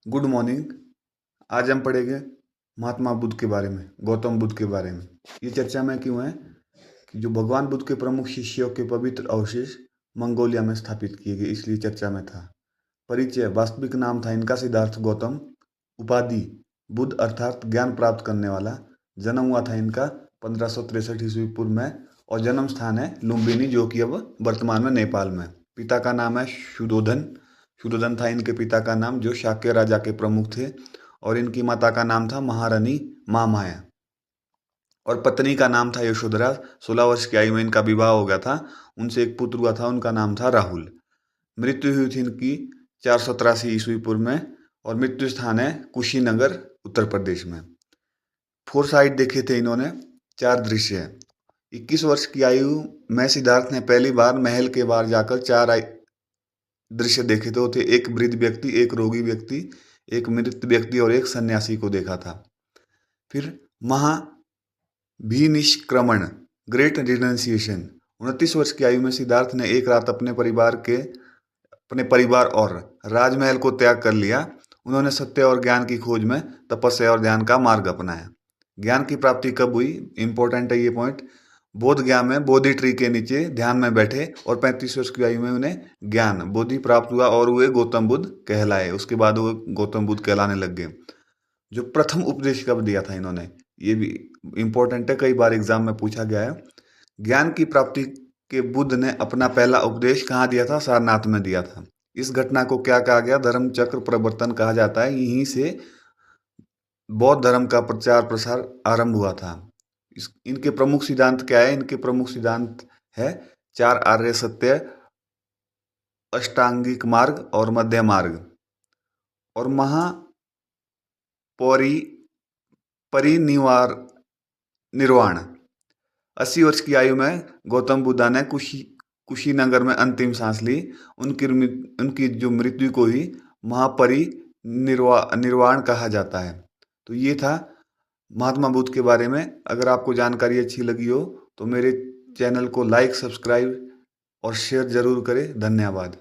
Good morning. आज हम पढ़ेंगे महात्मा बुद्ध के बारे में, गौतम बुद्ध के बारे में। ये चर्चा में क्यों है कि जो भगवान बुद्ध के प्रमुख शिष्यों के पवित्र अवशेष मंगोलिया में स्थापित किए गए, इसलिए चर्चा में था। परिचय: वास्तविक नाम था इनका सिद्धार्थ गौतम। उपाधि: बुद्ध अर्थात ज्ञान प्राप्त करने वाला। जन्म हुआ था इनका 1563 ईस्वी पूर्व में और जन्म स्थान है लुम्बिनी, जो कि अब वर्तमान में नेपाल में। पिता का नाम है शुद्धोधन। शुद्धोधन था इनके पिता का नाम, जो शाक्य राजा के प्रमुख थे। और इनकी माता का नाम था महारानी महामाया और पत्नी का नाम था यशोधरा। 16 वर्ष की आयु में इनका विवाह हो गया था। उनसे एक पुत्र हुआ था, उनका नाम था राहुल। मृत्यु हुई थी इनकी 483 ईस्वी पूर्व में और मृत्यु स्थान है कुशीनगर, उत्तर प्रदेश में। फोरसाइट देखे थे इन्होंने, 4 दृश्य। 21 वर्ष की आयु में सिद्धार्थ ने पहली बार महल के बाहर जाकर 4 दृश्य देखे थे। वो थे एक वृद्ध व्यक्ति, एक रोगी व्यक्ति, एक मृत व्यक्ति और एक सन्यासी को देखा था। फिर महाभिनिष्क्रमण, ग्रेट रिनंसिएशन। 29 वर्ष की आयु में सिद्धार्थ ने एक रात अपने परिवार और राजमहल को त्याग कर लिया। उन्होंने सत्य और ज्ञान की खोज में तपस्या और ध्यान का मार्ग अपनाया। ज्ञान की प्राप्ति कब हुई? इंपॉर्टेंट है ये पॉइंट। बोध गया में बोधि ट्री के नीचे ध्यान में बैठे और 35 वर्ष की आयु में उन्हें ज्ञान बोधि प्राप्त हुआ और वे गौतम बुद्ध कहलाए। उसके बाद वो गौतम बुद्ध कहलाने लग गए। जो प्रथम उपदेश कब दिया था इन्होंने, ये भी इंपॉर्टेंट है, कई बार एग्जाम में पूछा गया है। ज्ञान की प्राप्ति के बुद्ध ने अपना पहला उपदेश कहाँ दिया था? सारनाथ में दिया था। इस घटना को क्या कहा गया? धर्म चक्र प्रवर्तन कहा जाता है। यहीं से बौद्ध धर्म का प्रचार प्रसार आरंभ हुआ था। इनके प्रमुख सिद्धांत क्या है? इनके प्रमुख सिद्धांत है 4 आर्य सत्य, अष्टांगिक मार्ग और मध्य मार्ग और निर्वाण। 80 वर्ष की आयु में गौतम बुद्ध ने कुशीनगर में अंतिम सांस ली। उनकी जो मृत्यु को ही निर्वाण कहा जाता है। तो ये था महात्मा बुद्ध के बारे में। अगर आपको जानकारी अच्छी लगी हो तो मेरे चैनल को लाइक, सब्सक्राइब और शेयर जरूर करें। धन्यवाद।